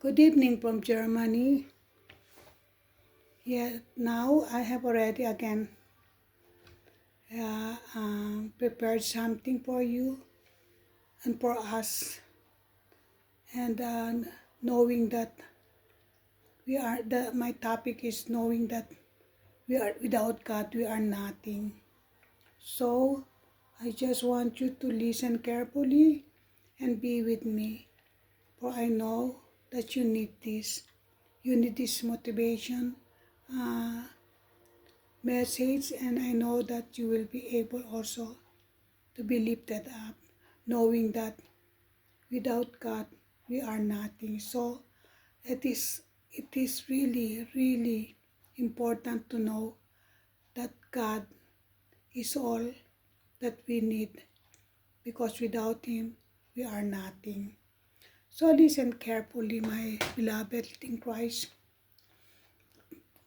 Good evening from Germany. Yeah, now I have already again prepared something for you and for us, and knowing that my topic is knowing that we are without God we are nothing. So I just want you to listen carefully and be with me, for I know that you need this. You need this motivation. Message, and I know that you will be able also to be lifted up, knowing that without God we are nothing. So it is really important to know that God is all that we need, because without Him we are nothing. So listen carefully, my beloved in Christ.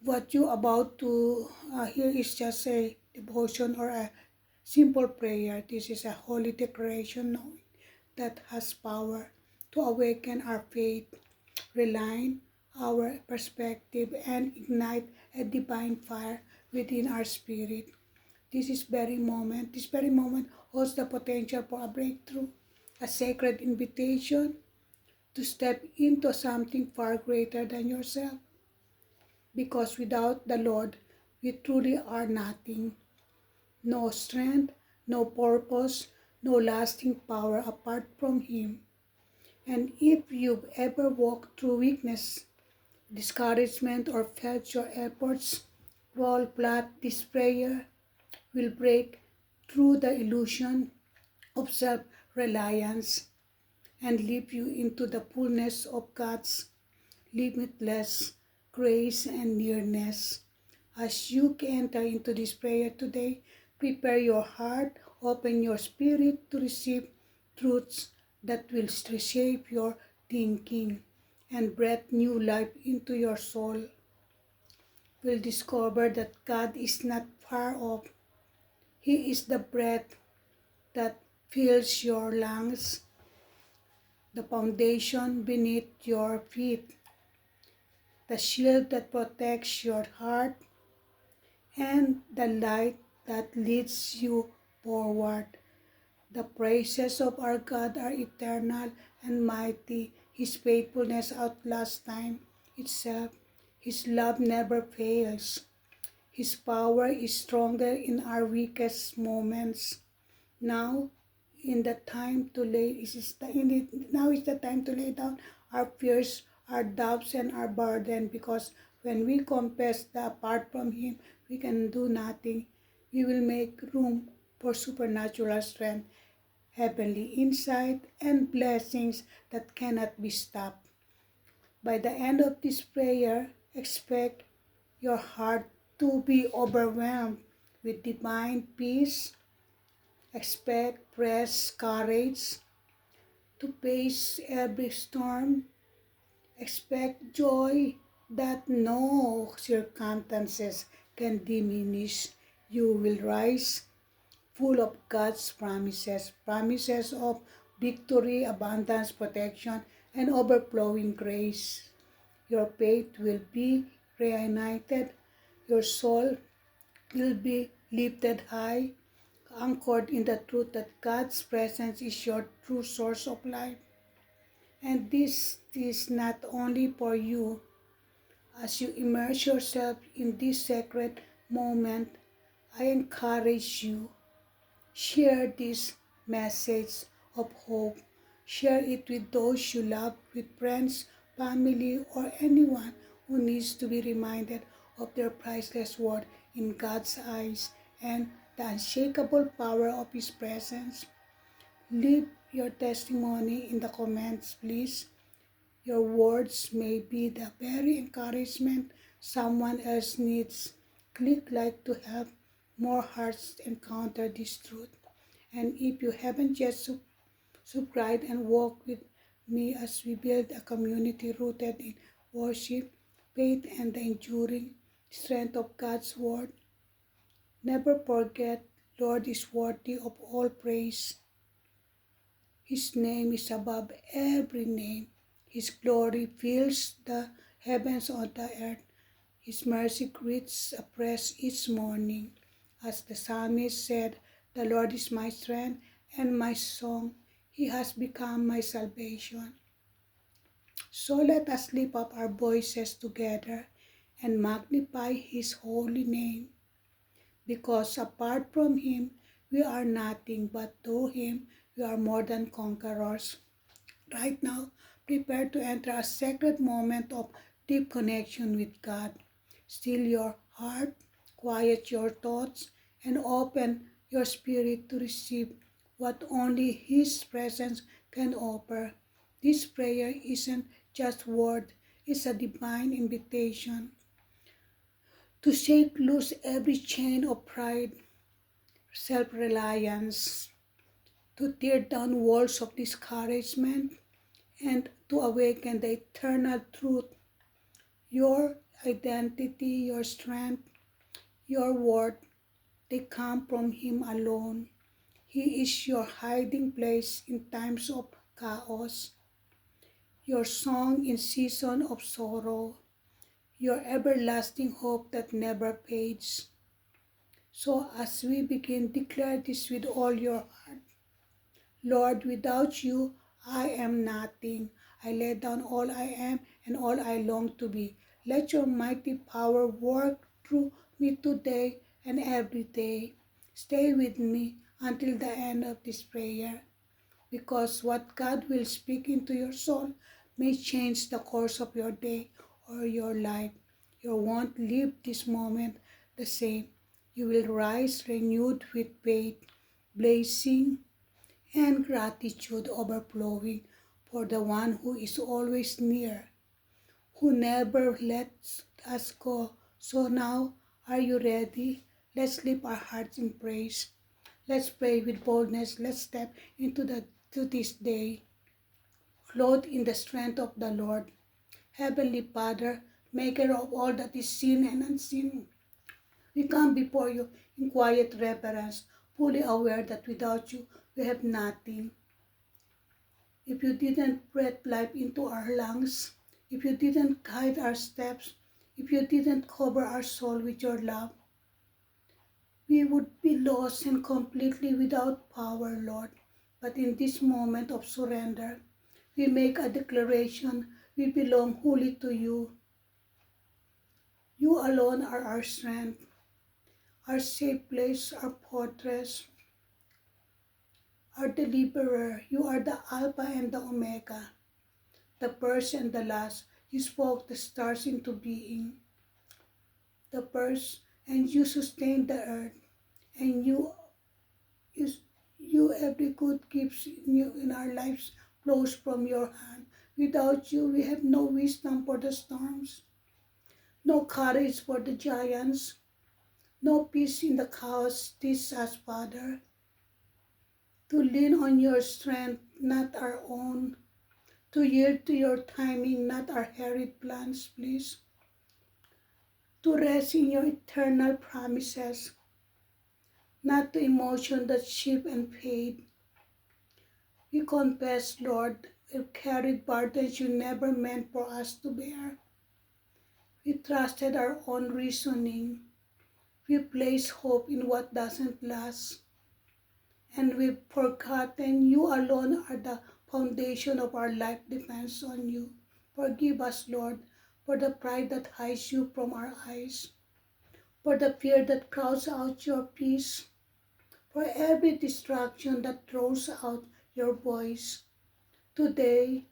What you about to hear is just a devotion or a simple prayer. This is a holy declaration knowing that has power to awaken our faith, realign our perspective, and ignite a divine fire within our spirit. This very moment holds the potential for a breakthrough, a sacred invitation to step into something far greater than yourself, because without the Lord, we truly are nothing. No strength, no purpose, no lasting power apart from Him. And if you've ever walked through weakness, discouragement, or felt your efforts fall flat, this prayer will break through the illusion of self-reliance and lead you into the fullness of God's limitless grace and nearness. As you enter into this prayer today, prepare your heart, open your spirit to receive truths that will reshape your thinking and breathe new life into your soul. Will discover that God is not far off. He is the breath that fills your lungs, the foundation beneath your feet, the shield that protects your heart, and the light that leads you forward. The praises of our God are eternal and mighty. His faithfulness outlasts time itself. His love never fails. His power is stronger in our weakest moments. Now, in the time to lay, now is the time to lay down our fears, our doubts, and our burden, because when we confess that apart from Him we can do nothing, we will make room for supernatural strength, heavenly insight, and blessings that cannot be stopped. By the end of this prayer, expect your heart to be overwhelmed with divine peace. Expect fresh courage to face every storm. Expect joy that no circumstances can diminish. You will rise full of God's promises of victory, abundance, protection, and overflowing grace. Your faith will be reunited. Your soul will be lifted high, anchored in the truth that God's presence is your true source of life. And this is not only for you. As you immerse yourself in this sacred moment, I encourage you, share this message of hope. Share it with those you love, with friends, family, or anyone who needs to be reminded of their priceless worth in God's eyes and the unshakable power of His presence. Leave your testimony in the comments, please. Your words may be the very encouragement someone else needs. Click like to help more hearts encounter this truth. And if you haven't yet subscribed and walk with me as we build a community rooted in worship, faith, and the enduring strength of God's Word, never forget, Lord is worthy of all praise. His name is above every name. His glory fills the heavens on the earth. His mercy greets oppressed each morning. As the psalmist said, "The Lord is my strength and my song. He has become my salvation." So let us lift up our voices together and magnify His holy name. Because apart from Him, we are nothing, but through Him, we are more than conquerors. Right now, prepare to enter a sacred moment of deep connection with God. Still your heart, quiet your thoughts, and open your spirit to receive what only His presence can offer. This prayer isn't just word, it's a divine invitation to shake loose every chain of pride, self-reliance, to tear down walls of discouragement, and to awaken the eternal truth. Your identity, your strength, your worth, they come from Him alone. He is your hiding place in times of chaos, your song in season of sorrow, your everlasting hope that never fades. So as we begin, declare this with all your heart. Lord, without you, I am nothing. I lay down all I am and all I long to be. Let your mighty power work through me today and every day. Stay with me until the end of this prayer, because what God will speak into your soul may change the course of your day or your life. You won't leave this moment the same. You will rise renewed with faith, blessing, and gratitude overflowing for the one who is always near, who never lets us go. So now, are you ready? Let's lift our hearts in praise. Let's pray with boldness. Let's step to this day, clothed in the strength of the Lord. Heavenly Father, maker of all that is seen and unseen, we come before you in quiet reverence, fully aware that without you we have nothing. If you didn't breathe life into our lungs, if you didn't guide our steps, if you didn't cover our soul with your love, we would be lost and completely without power, Lord. But in this moment of surrender, we make a declaration: we belong wholly to you. You alone are our strength, our safe place, our fortress, our deliverer. You are the Alpha and the Omega, the first and the last. You spoke the stars into being, the first, and you sustained the earth, and you, you every good gift in our lives flows from your hand. Without you, we have no wisdom for the storms, no courage for the giants, no peace in the chaos. Teach us, Father, to lean on your strength, not our own, to yield to your timing, not our hurried plans, please, to rest in your eternal promises, not to emotion that shift and fade. We confess, Lord, we've carried burdens you never meant for us to bear. We trusted our own reasoning. We placed hope in what doesn't last. And we've forgotten you alone are the foundation of our life depends on you. Forgive us, Lord, for the pride that hides you from our eyes, for the fear that crowds out your peace, for every distraction that throws out your voice. Today,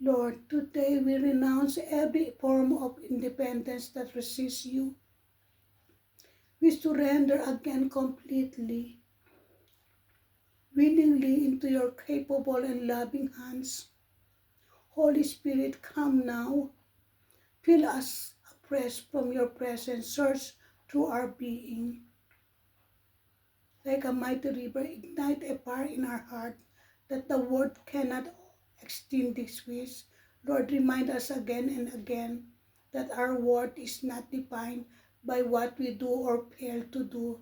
Lord, today we renounce every form of independence that resists you. We surrender again completely, willingly into your capable and loving hands. Holy Spirit, come now. Fill us afresh from your presence. Surge through our being. Like a mighty river, ignite a fire in our heart that the world cannot extinguish. Lord, remind us again and again that our worth is not defined by what we do or fail to do,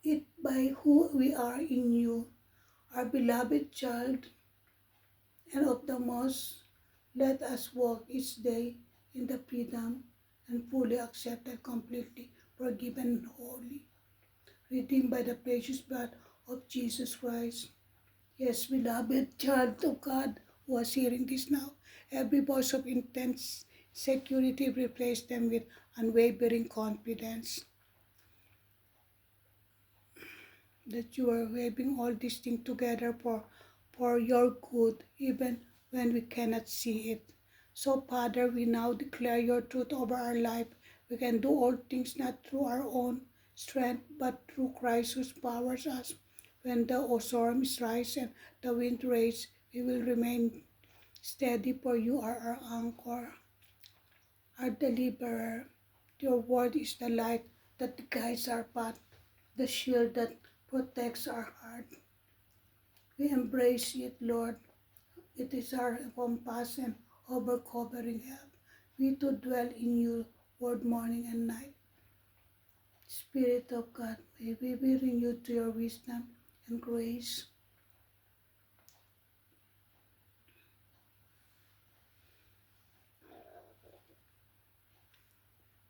it by who we are in you. Our beloved child, And of the most, let us walk each day in the freedom and fully accepted, completely forgiven and holy, redeemed by the precious blood of Jesus Christ. Yes, beloved child of God who is hearing this now, every voice of intense security, replace them with unwavering confidence that you are weaving all these things together for your good, even when we cannot see it. So, Father, we now declare your truth over our life. We can do all things not through our own strength, but through Christ who empowers us. When the storms rise and the wind rages, we will remain steady, for you are our anchor, our deliverer. Your word is the light that guides our path, the shield that protects our heart. We embrace it, Lord. It is our compass and overcovering help. We to dwell in you, word morning and night. Spirit of God, may we be renewed to your wisdom and grace.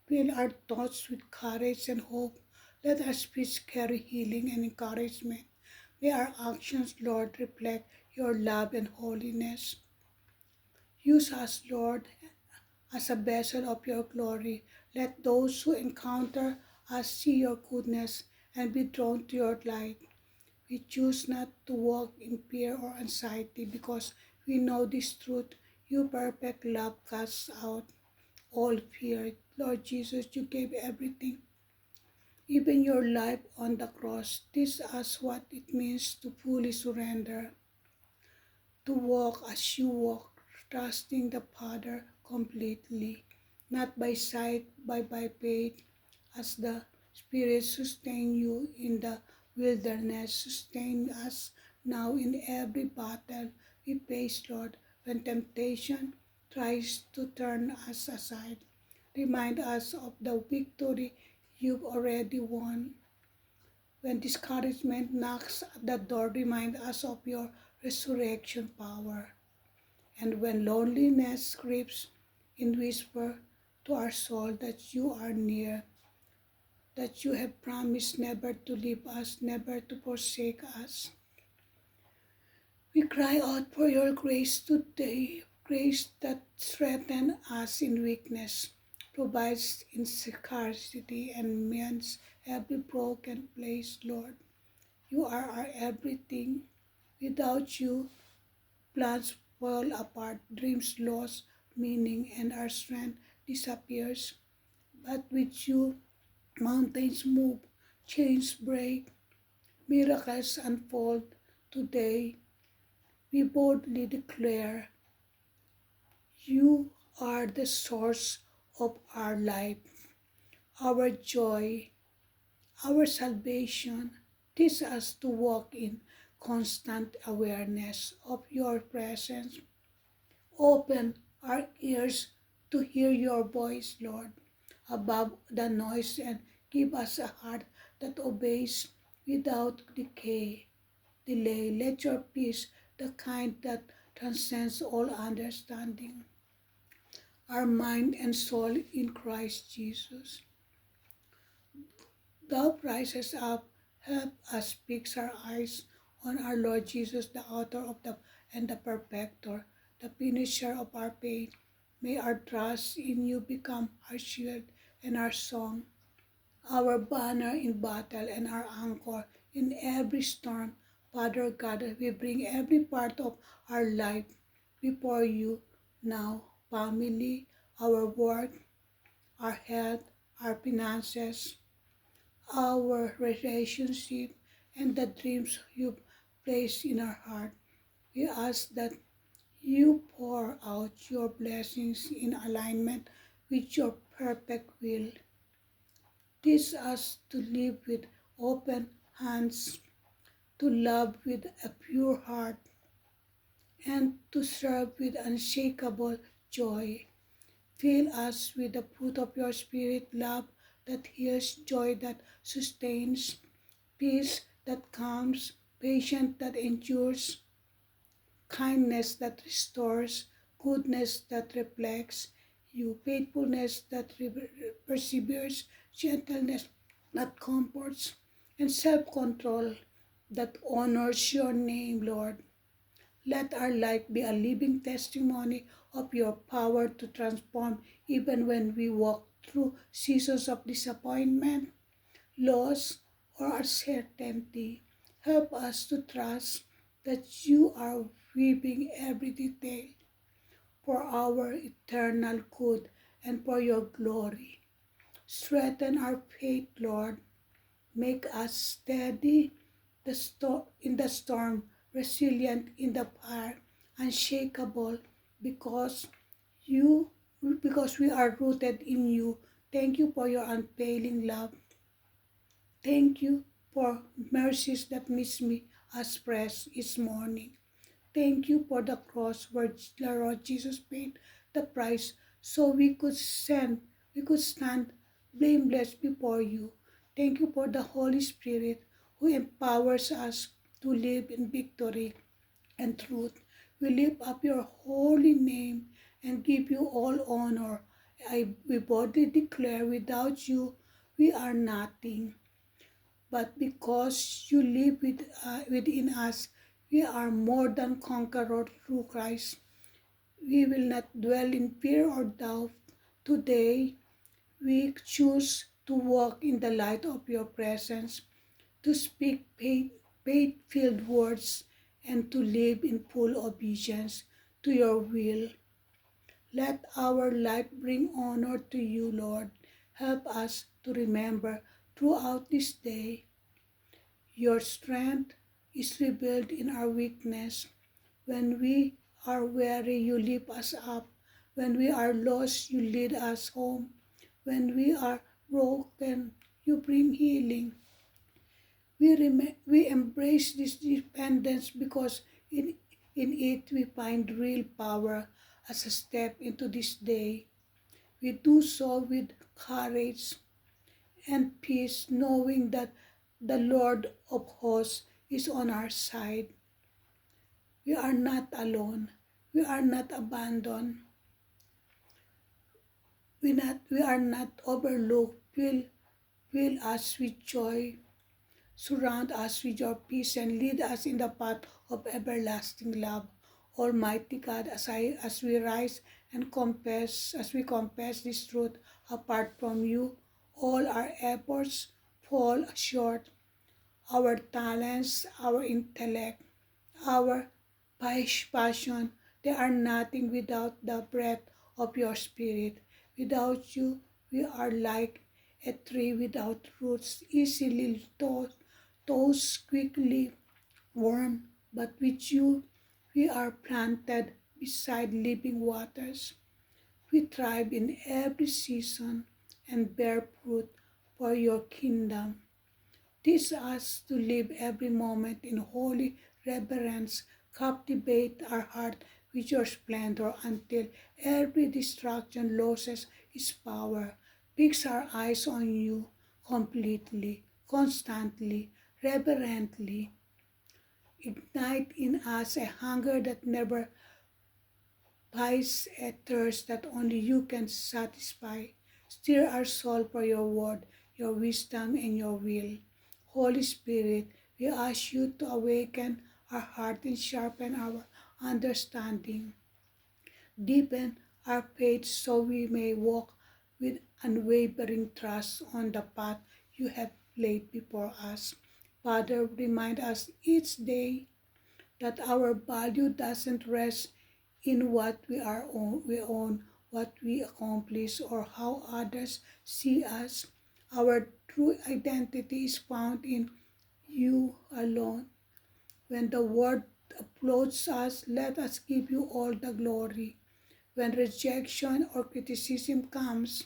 Fill our thoughts with courage and hope. Let our speech carry healing and encouragement. May our actions, Lord, reflect your love and holiness. Use us, Lord, as a vessel of your glory. Let those who encounter us see your goodness and be drawn to your light. We choose not to walk in fear or anxiety because we know this truth. Your perfect love casts out all fear. Lord Jesus, you gave everything, even your life on the cross. Teach us what it means to fully surrender, to walk as you walk, trusting the Father completely, not by sight, but by faith, as the Spirit sustain you in the wilderness. Sustain us now in every battle we face, Lord, when temptation tries to turn us aside. Remind us of the victory you've already won. When discouragement knocks at the door, remind us of your resurrection power. And when loneliness creeps in, whisper to our soul that you are near, that you have promised never to leave us, never to forsake us. We cry out for your grace today, grace that strengthens us in weakness, provides in scarcity, and mends every broken place, Lord. You are our everything. Without you, plans fall apart, dreams lose meaning, and our strength disappears. But with you, mountains move, chains break, miracles unfold. Today, we boldly declare, you are the source of our life, our joy, our salvation. Teach us to walk in constant awareness of your presence. Open our ears to hear your voice, Lord, above the noise, and give us a heart that obeys without delay. Let your peace, the kind that transcends all understanding, our mind and soul in Christ Jesus. Thou rises up, help us fix our eyes on our Lord Jesus, the author of and the perfecter, the finisher of our faith. May our trust in you become our shield and our song, our banner in battle and our anchor in every storm. Father God, we bring every part of our life before you now, family, our work, our health, our finances, our relationship, and the dreams you place in our heart. We ask that you pour out your blessings in alignment with your perfect will. Teach us to live with open hands, to love with a pure heart, and to serve with unshakable joy. Fill us with the fruit of your Spirit, love that heals, joy that sustains, peace that calms, patience that endures, kindness that restores, goodness that reflects you, faithfulness that perseveres, gentleness that comforts, and self-control that honors your name, Lord. Let our life be a living testimony of your power to transform even when we walk through seasons of disappointment, loss, or uncertainty. Help us to trust that you are weaving every detail for our eternal good and for your glory. Strengthen our faith, Lord. Make us steady in the storm, resilient in the fire, unshakable because you because we are rooted in you. Thank you for your unfailing love. Thank you for mercies that meets me as fresh each morning. Thank you for the cross where the Lord Jesus paid the price so we could stand blameless before you. Thank you for the Holy Spirit who empowers us to live in victory and truth. We lift up your holy name and give you all honor. We boldly declare without you we are nothing. But because you live within us, we are more than conquerors through Christ. We will not dwell in fear or doubt. Today, we choose to walk in the light of your presence, to speak faith-filled words, and to live in full obedience to your will. Let our life bring honor to you, Lord. Help us to remember throughout this day your strength is revealed in our weakness. When we are weary, you lift us up. When we are lost, you lead us home. When we are broken, you bring healing. We embrace this dependence because in it we find real power as a step into this day. We do so with courage and peace, knowing that the Lord of hosts is on our side. We are not alone. We are not abandoned. We are not overlooked. Fill us with joy. Surround us with your peace and lead us in the path of everlasting love. Almighty God, as we rise and as we confess this truth, apart from you, all our efforts fall short. Our talents, our intellect, our passion, they are nothing without the breath of your spirit. Without you, we are like a tree without roots, easily tossed quickly warm, but with you, we are planted beside living waters. We thrive in every season and bear fruit for your kingdom. Teach us to live every moment in holy reverence. Captivate our heart with your splendor until every distraction loses its power. Fix our eyes on you completely, constantly, reverently. Ignite in us a hunger that never dies, a thirst that only you can satisfy. Stir our soul for your word, your wisdom, and your will. Holy Spirit, we ask you to awaken our heart and sharpen our understanding. Deepen our faith so we may walk with unwavering trust on the path you have laid before us. Father, remind us each day that our value doesn't rest in what we own, what we accomplish, or how others see us. Our true identity is found in you alone. When the world applauds us, let us give you all the glory. When rejection or criticism comes,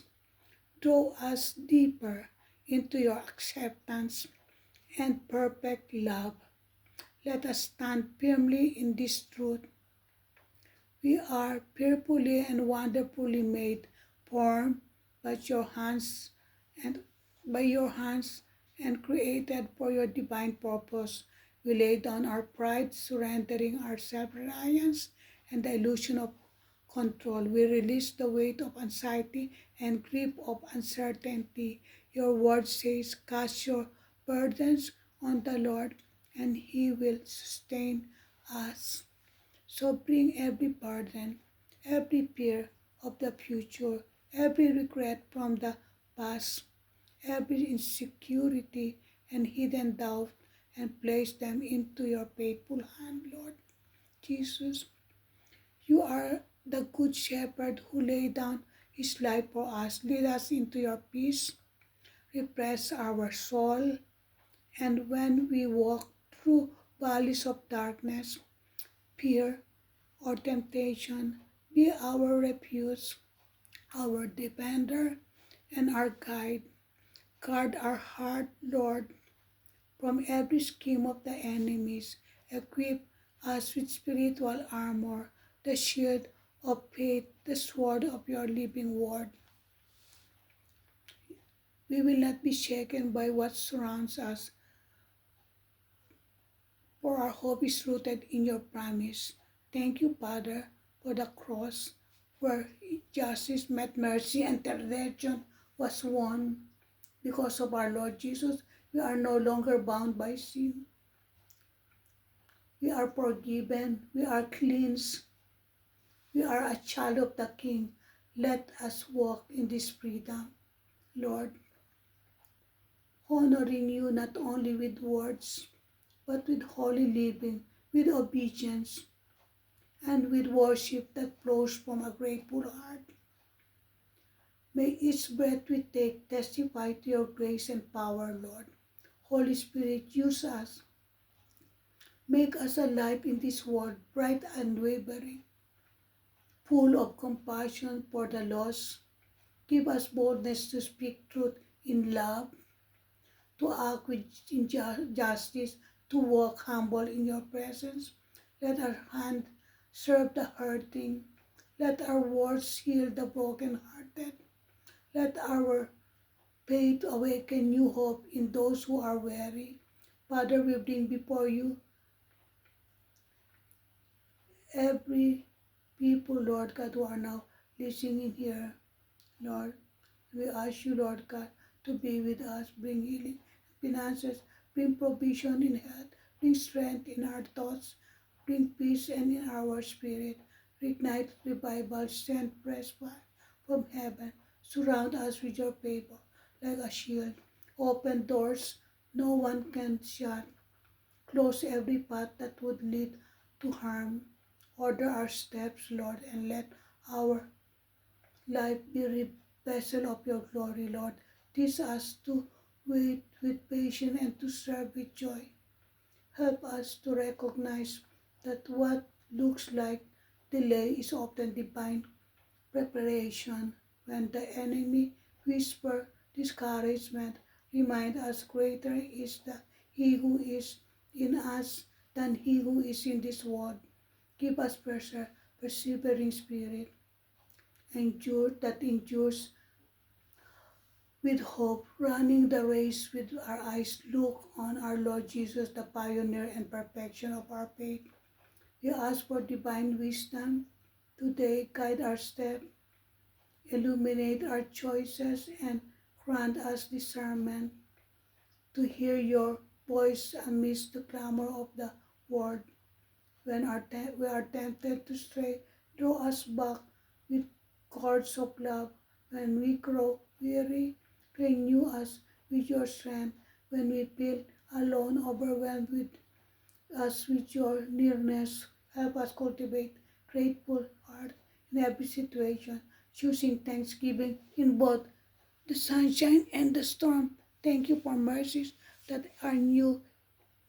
draw us deeper into your acceptance and perfect love. Let us stand firmly in this truth. We are fearfully and wonderfully made, formed by your hands and by your hands and created for your divine purpose. We lay down our pride, surrendering our self-reliance and the illusion of control. We release the weight of anxiety and grip of uncertainty. Your word says, cast your burdens on the Lord, and He will sustain us. So bring every burden, every fear of the future, every regret from the past, every insecurity and hidden doubt, and place them into your faithful hand, Lord Jesus. You are the good shepherd who laid down his life for us. Lead us into your peace, refresh our soul, and when we walk through valleys of darkness, fear, or temptation, be our refuge, our defender, and our guide. Guard our heart, Lord, from every scheme of the enemies. Equip us with spiritual armor, the shield of faith, the sword of your living word. We will not be shaken by what surrounds us, for our hope is rooted in your promise. Thank you, Father, for the cross where justice met mercy and redemption was won. Because of our Lord Jesus, we are no longer bound by sin. We are forgiven. We are cleansed. We are a child of the King. Let us walk in this freedom, Lord, honoring you not only with words, but with holy living, with obedience, and with worship that flows from a grateful heart. May each breath we take testify to your grace and power, Lord. Holy Spirit, use us. Make us alive in this world, bright and wavering, full of compassion for the lost. Give us boldness to speak truth in love, to act with justice, to walk humble in your presence. Let our hand serve the hurting. Let our words heal the brokenhearted. Let our faith awaken new hope in those who are weary. Father, we bring before you every people, Lord God, who are now listening here, Lord. We ask you, Lord God, to be with us, bring healing, finances, bring provision in health, bring strength in our thoughts, bring peace and in our spirit. Reignite revival, send fresh fire from heaven. Surround us with your favor like a shield. Open doors no one can shut. Close every path that would lead to harm. Order our steps, Lord, and let our life be a vessel of your glory, Lord. Teach us to wait with patience and to serve with joy. Help us to recognize that what looks like delay is often divine preparation. When the enemy whispers discouragement, remind us greater is he who is in us than he who is in this world. Give us persevering spirit, endures with hope, running the race with our eyes look on our Lord Jesus, the pioneer and perfection of our faith. We ask for divine wisdom today. Guide our steps, illuminate our choices, and grant us discernment to hear your voice amidst the clamor of the world. When we are tempted to stray, draw us back with cords of love. When we grow weary, renew us with your strength. When we feel alone, overwhelmed with us with your nearness, help us cultivate grateful heart in every situation, choosing thanksgiving in both the sunshine and the storm. Thank you for mercies that are new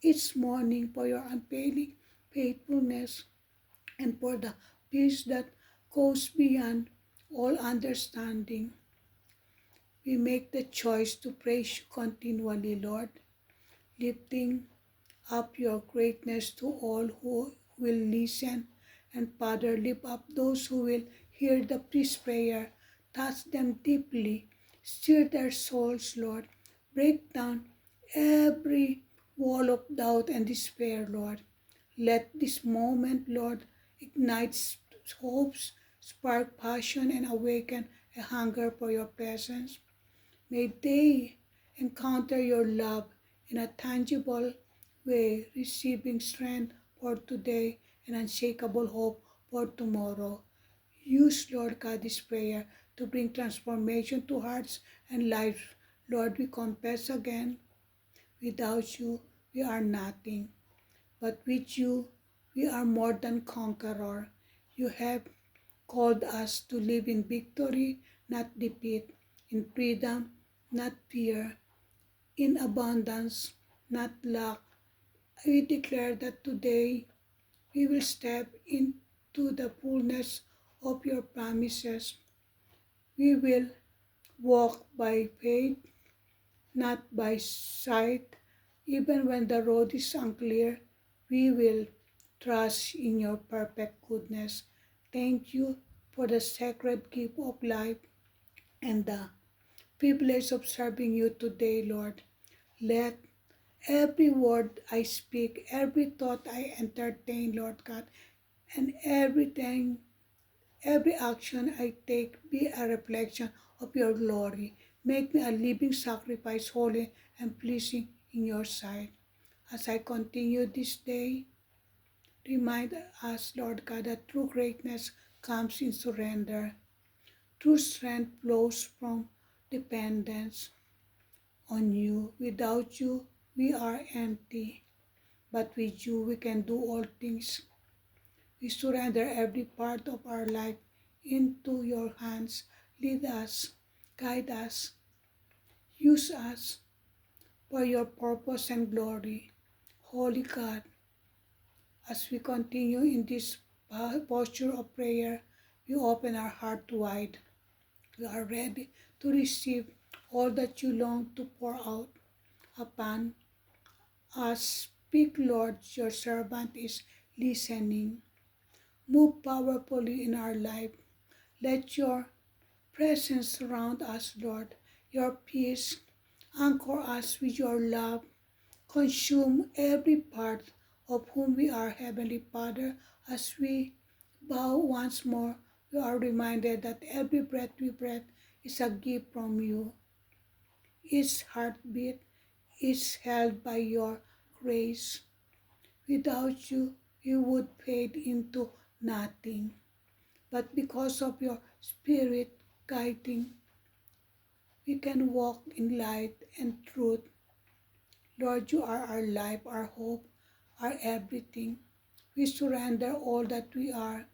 each morning, for your unfailing faithfulness, and for the peace that goes beyond all understanding. We make the choice to praise you continually, Lord, lifting up your greatness to all who will listen. And Father, lift up those who will hear the priest's prayer. Touch them deeply. Stir their souls, Lord. Break down every wall of doubt and despair, Lord. Let this moment, Lord, ignite hopes, spark passion, and awaken a hunger for your presence. May they encounter your love in a tangible way, receiving strength for today and unshakable hope for tomorrow. Use, Lord God, this prayer to bring transformation to hearts and lives. Lord, we confess again, without you, we are nothing. But with you, we are more than conqueror. You have called us to live in victory, not defeat, in freedom, not fear, in abundance, not lack. We declare that today we will step into the fullness of your promises. We will walk by faith, not by sight. Even when the road is unclear, we will trust in your perfect goodness. Thank you for the sacred gift of life and the privilege of serving you today, Lord. Let every word I speak, every thought I entertain, Lord God, and every action I take be a reflection of your glory. Make me a living sacrifice, holy and pleasing in your sight. As I continue this day, remind us, Lord God, that true greatness comes in surrender. True strength flows from dependence on you. Without you, we are empty. But with you, we can do all things. We surrender every part of our life into your hands. Lead us, guide us, use us for your purpose and glory. Holy God, as we continue in this posture of prayer, we open our heart wide. We are ready to receive all that you long to pour out upon us. Speak, Lord, your servant is listening. Move powerfully in our life. Let your presence surround us, Lord. Your peace anchor us with your love. Consume every part of whom we are, Heavenly Father. As we bow once more, we are reminded that every breath we breathe is a gift from you. Each heartbeat is held by your grace. Without you, we would fade into nothing. But because of your Spirit guiding, we can walk in light and truth. Lord, you are our life, our hope, our everything. We surrender all that we are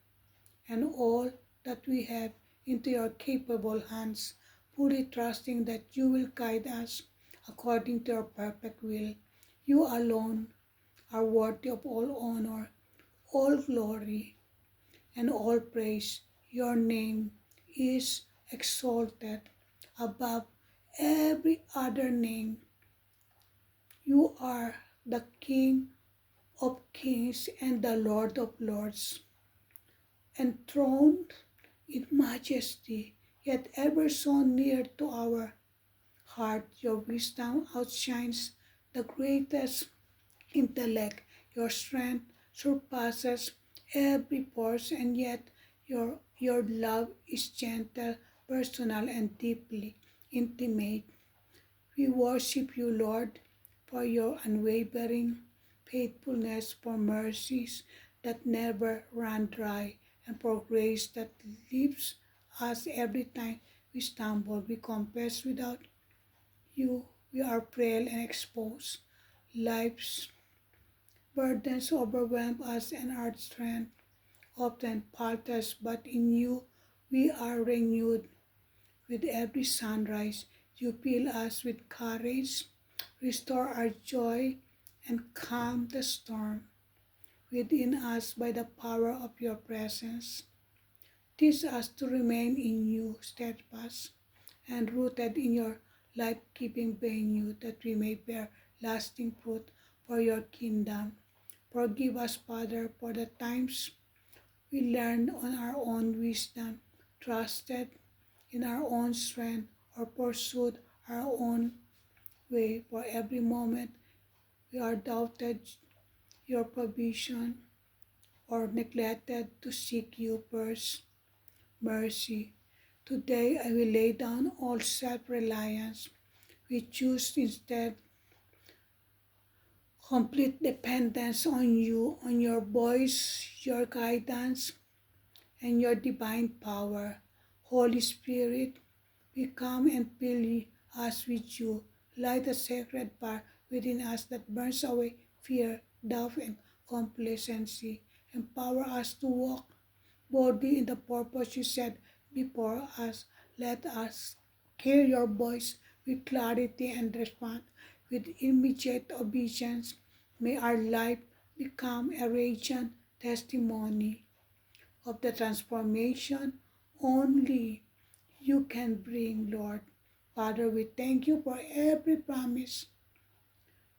and all that we have into your capable hands, fully trusting that you will guide us according to your perfect will. You alone are worthy of all honor, all glory, and all praise. Your name is exalted above every other name. You are the King of kings and the Lord of lords, enthroned in majesty, yet ever so near to our heart. Your wisdom outshines the greatest intellect. Your strength surpasses every force, and yet your love is gentle, personal, and deeply intimate. We worship you, Lord, for your unwavering faithfulness, for mercies that never run dry, and for grace that lifts us every time we stumble. We confess without you we are frail and exposed. Life's burdens overwhelm us, and our strength often falters, but in you we are renewed. With every sunrise, you fill us with courage, restore our joy, and calm the storm within us by the power of your presence. Teach us to remain in you, steadfast and rooted in your life-giving venue, that we may bear lasting fruit for your kingdom. Forgive us, Father, for the times we learned on our own wisdom, trusted in our own strength, or pursued our own way. For every moment we are doubted your provision or neglected to seek you first, mercy. Today I will lay down all self-reliance. We choose instead complete dependence on you, on your voice, your guidance, and your divine power. Holy Spirit, we come and fill us with you. Light a sacred fire within us that burns away fear, doubt, and complacency. Empower us to walk boldly in the purpose you set before us. Let us hear your voice with clarity and respond with immediate obedience. May our life become a radiant testimony of the transformation only you can bring, Lord. Father, we thank you for every promise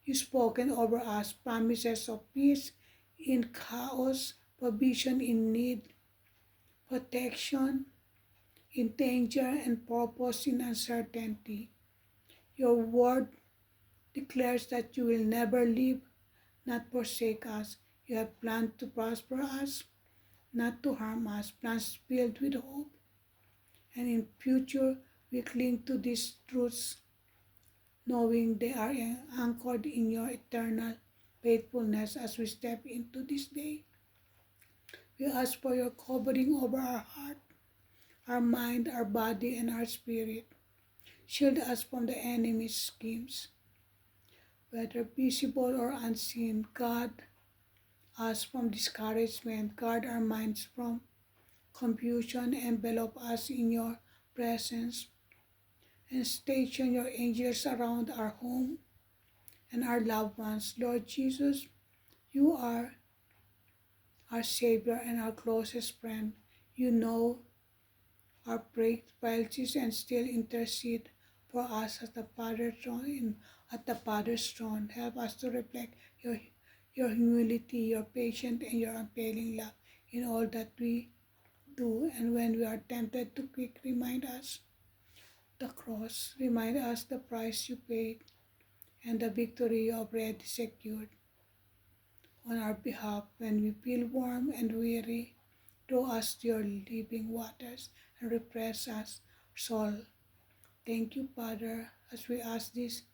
you've spoken over us, promises of peace in chaos, provision in need, protection in danger, and purpose in uncertainty. Your word declares that you will never leave, not forsake us. You have planned to prosper us, not to harm us, plans filled with hope. And in future, we cling to these truths, knowing they are anchored in your eternal faithfulness as we step into this day. We ask for your covering over our heart, our mind, our body, and our spirit. Shield us from the enemy's schemes, whether visible or unseen. Guard us from discouragement. Guard our minds from confusion. Envelop us in your presence, and station your angels around our home and our loved ones. Lord Jesus, you are our Savior and our closest friend. You know our frailties and still intercede for us at the Father's throne. Help us to reflect your humility, your patience, and your unfailing love in all that we do. And when we are tempted to quick, remind us the cross, remind us the price you paid and the victory you already secured on our behalf. When we feel warm and weary, draw us to your living waters and refresh us soul. Thank you, Father, as we ask this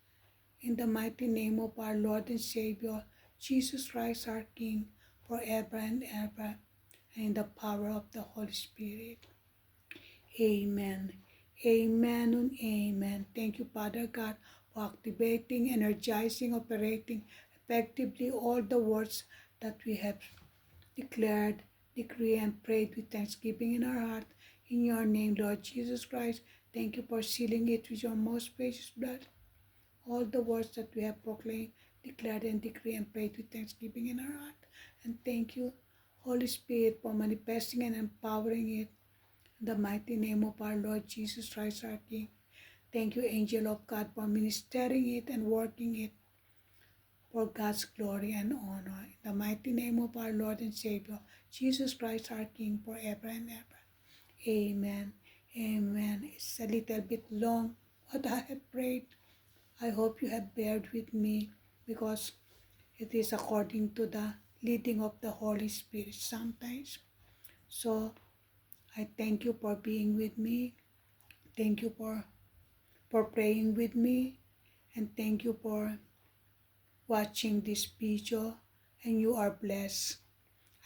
in the mighty name of our Lord and Savior, Jesus Christ, our King, forever and ever, and in the power of the Holy Spirit. Amen. Amen and amen. Thank you, Father God, for activating, energizing, operating effectively all the words that we have declared, decree, and prayed with thanksgiving in our heart. In your name, Lord Jesus Christ, thank you for sealing it with your most precious blood. All the words that we have proclaimed, declared, and decreed and prayed with thanksgiving in our heart. And thank you, Holy Spirit, for manifesting and empowering it. In the mighty name of our Lord Jesus Christ, our King. Thank you, Angel of God, for ministering it and working it for God's glory and honor. In the mighty name of our Lord and Savior, Jesus Christ, our King, forever and ever. Amen. Amen. It's a little bit long what I have prayed. I hope you have bared with me because it is according to the leading of the Holy Spirit sometimes. So I thank you for being with me. Thank you for praying with me. And thank you for watching this video, and you are blessed.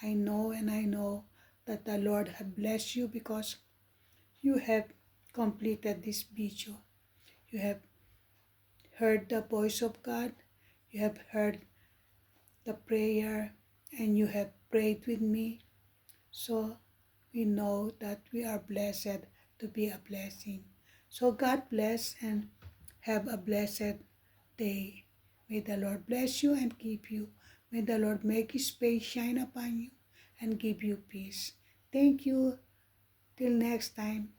I know that the Lord has blessed you because you have completed this video. You have heard the voice of God, you have heard the prayer, and you have prayed with me. So we know that we are blessed to be a blessing. So God bless and have a blessed day. May the Lord bless you and keep you. May the Lord make His face shine upon you and give you peace. Thank you. Till next time.